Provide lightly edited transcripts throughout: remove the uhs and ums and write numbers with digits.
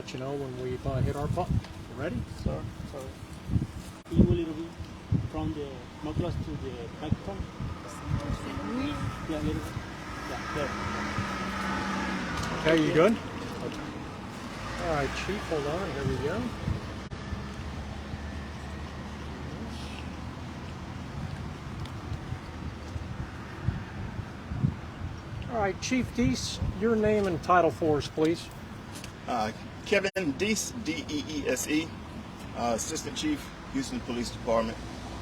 let you know when we've hit our button. You ready? Sir, sorry. Can you move a little bit from the knuckles to the microphone? Yeah, a little bit. Yeah, there. Okay, you good? All right, Chief, hold on. Here we go. All right, Chief Deese, your name and title for us, please. Kevin Deese, D-E-E-S-E, Assistant Chief, Houston Police Department,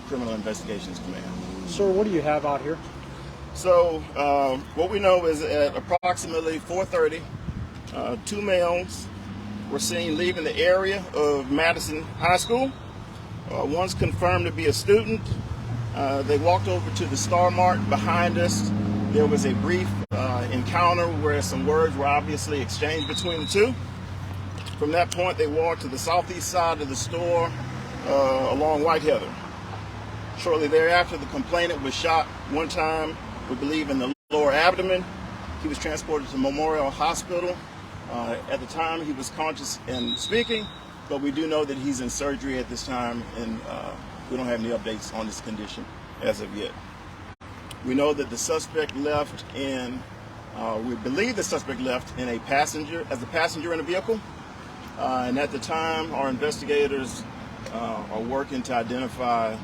Criminal Investigations Command. Sir, what do you have out here? So what we know is at approximately 4:30, two males were seen leaving the area of Madison High School. One's confirmed to be a student. They walked over to the Star Mart behind us. There was a brief encounter where some words were obviously exchanged between the two. From that point, they walked to the southeast side of the store along Whiteheather. Shortly thereafter, the complainant was shot one time, we believe, in the lower abdomen. He was transported to Memorial Hospital. At the time, he was conscious and speaking, but we do know that he's in surgery at this time, and we don't have any updates on his condition as of yet. We know that the suspect left in, we believe the suspect left in a passenger in a vehicle. And at the time, our investigators are working to identify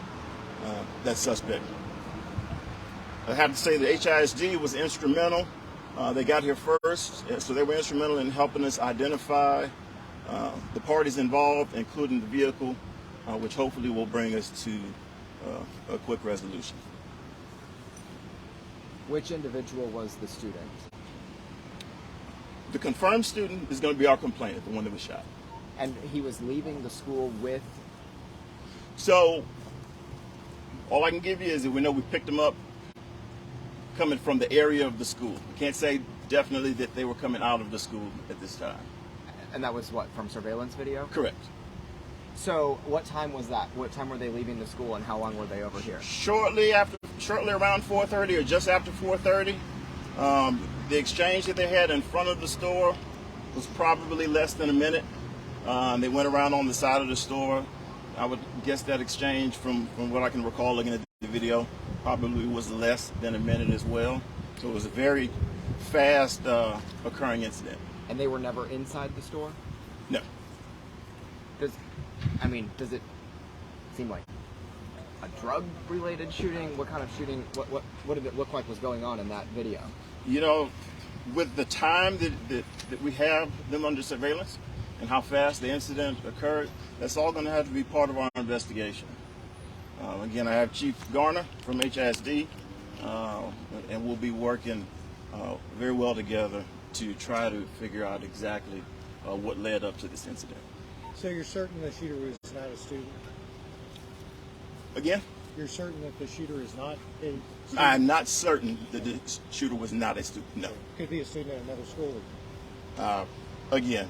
that suspect. I have to say the HISD was instrumental. They got here first, so they were instrumental in helping us identify the parties involved, including the vehicle, which hopefully will bring us to a quick resolution. Which individual was the student? The confirmed student is going to be our complainant, the one that was shot. And he was leaving the school with? So, all I can give you is that we know we picked him up coming from the area of the school. We can't say definitely that they were coming out of the school at this time. And that was what, from surveillance video? Correct. So, what time was that? What time were they leaving the school and how long were they over here? Shortly around 4:30 or just after 4:30. The exchange that they had in front of the store was probably less than a minute. They went around on the side of the store. I would guess that exchange, from what I can recall looking at the video, probably was less than a minute as well. So it was a very fast occurring incident. And they were never inside the store? No. Does it seem like a drug-related shooting? What kind of shooting, what did it look like was going on in that video? You know, with the time that we have them under surveillance and how fast the incident occurred, that's all going to have to be part of our investigation. Again, I have Chief Garner from HISD, and we'll be working very well together to try to figure out exactly what led up to this incident. So you're certain the shooter was not a student? Again? You're certain that the shooter is not a student? I'm not certain that the shooter was not a student, no. Could be a student at another school. Again,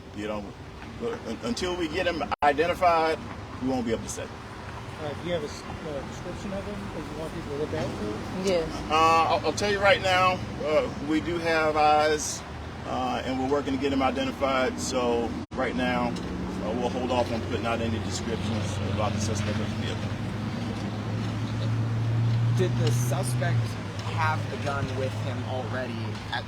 until we get him identified, we won't be able to say. Do you have a description of him that you want people to look out for? Yes. I'll tell you right now, we do have eyes, and we're working to get him identified. So right now, we'll hold off on putting out any descriptions about the suspect of the vehicle. Did the suspect have the gun with him already at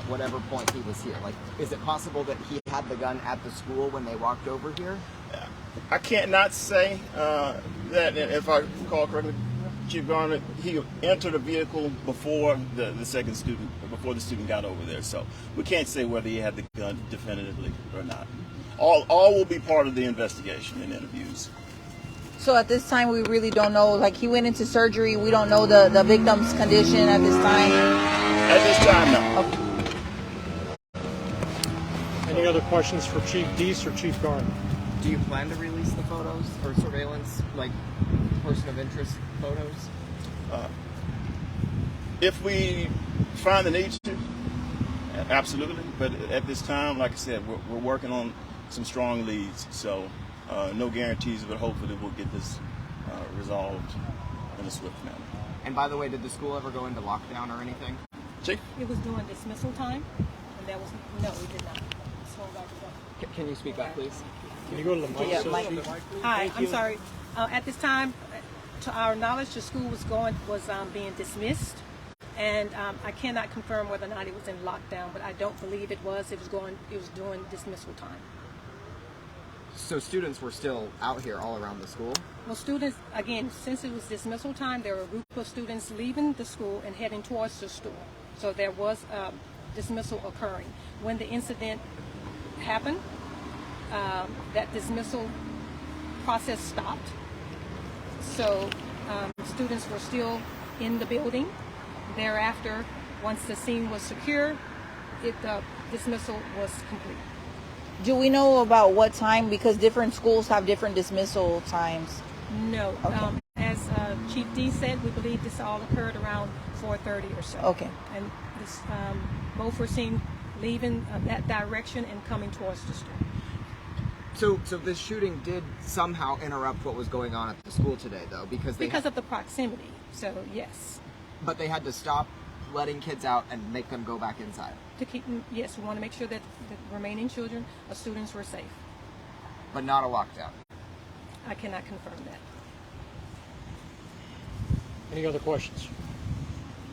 whatever point he was here? Like, is it possible that he had the gun at the school when they walked over here? I can't not say that, if I recall correctly, Chief Garner, he entered the vehicle before the second student, before the student got over there. So we can't say whether he had the gun definitively or not. All will be part of the investigation and interviews. So at this time, we really don't know. Like, he went into surgery. We don't know the victim's condition at this time. At this time, no. Any other questions for Chief Deese or Chief Garner? Do you plan to release the photos or surveillance, like person of interest photos? If we find the need to, absolutely. But at this time, like I said, we're working on some strong leads. So no guarantees, but hopefully we'll get this resolved in a swift manner. And by the way, did the school ever go into lockdown or anything? Chief? It was during dismissal time, and there was no, we did not. So Can you speak up, please? Can you go to the mic? Yeah, so mic. she- Hi, I'm sorry. At this time, to our knowledge, the school was being dismissed, and I cannot confirm whether or not it was in lockdown, but I don't believe it was. It was during dismissal time. So students were still out here all around the school? Well, students, again, since it was dismissal time, there were a group of students leaving the school and heading towards the store. So there was dismissal occurring. When the incident happened, that dismissal process stopped. So students were still in the building. Thereafter, once the scene was secure, the dismissal was complete. Do we know about what time? Because different schools have different dismissal times. No. Okay. As Chief D said, we believe this all occurred around 4:30 or so. Okay. And this, both were seen leaving that direction and coming towards the store. So this shooting did somehow interrupt what was going on at the school today, though, because Because of the proximity. So, yes. but they had to stop letting kids out and make them go back inside. Yes, we want to make sure that the remaining children or students were safe. But not a lockdown. I cannot confirm that. Any other questions?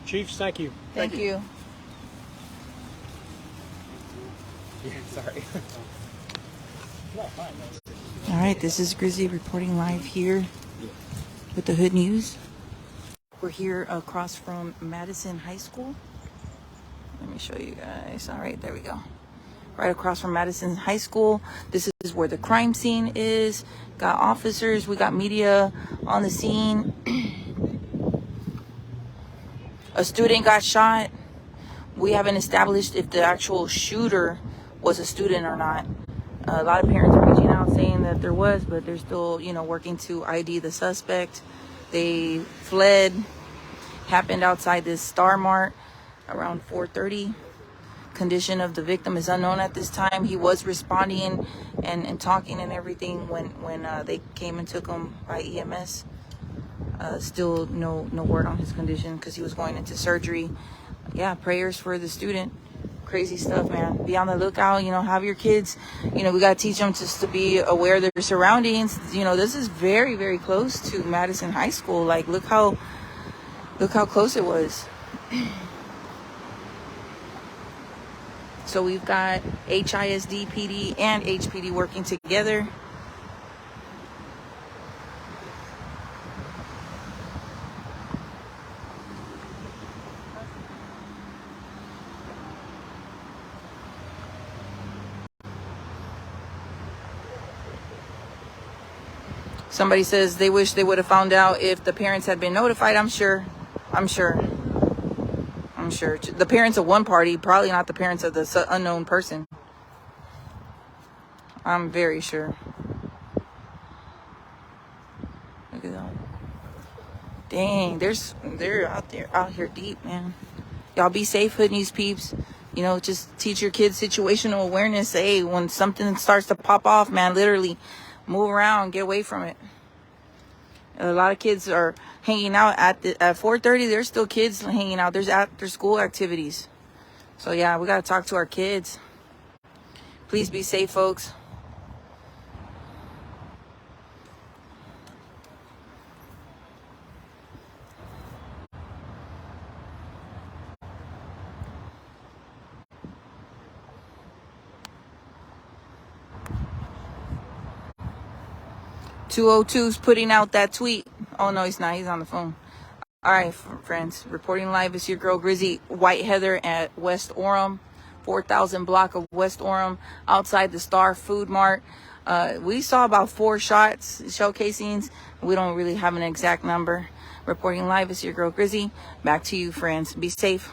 Chiefs, thank you. Thank you. Sorry. All right, this is Grizzy reporting live here with the Hood News. We're here across from Madison High School. Let me show you guys. All right, there we go. Right across from Madison High School. This is where the crime scene is. Got officers, we got media on the scene. A student got shot. We haven't established if the actual shooter was a student or not. A lot of parents are reaching out saying that there was, but they're still, working to ID the suspect. They fled. Happened outside this Star Mart around 4:30. Condition of the victim is unknown at this time. He was responding and talking and everything when they came and took him by EMS. Still no word on his condition because he was going into surgery. Yeah, prayers for the student. Crazy stuff, man. Be on the lookout. Have your kids. We gotta teach them just to be aware of their surroundings. This is very, very close to Madison High School. Like, look how close it was. So we've got HISD, PD, and HPD working together. Somebody says they wish they would have found out if the parents had been notified. I'm sure. The parents of one party, probably not the parents of the unknown person. I'm very sure. Look at that. Dang, they're out here deep, man. Y'all be safe, Hood News peeps. Just teach your kids situational awareness. Hey, when something starts to pop off, man, literally move around, get away from it. A lot of kids are hanging out at 4:30. There's still kids hanging out. There's after school activities. So yeah, we gotta talk to our kids. Please be safe, folks. .202's putting out that tweet. Oh no, he's not. He's on the phone. All right, friends. Reporting live is your girl Grizzy White Heather at West Orem, 4000 block of West Orem, outside the Star Food Mart. We saw about 4 shots, shell casings. We don't really have an exact number. Reporting live is your girl Grizzy. Back to you, friends. Be safe.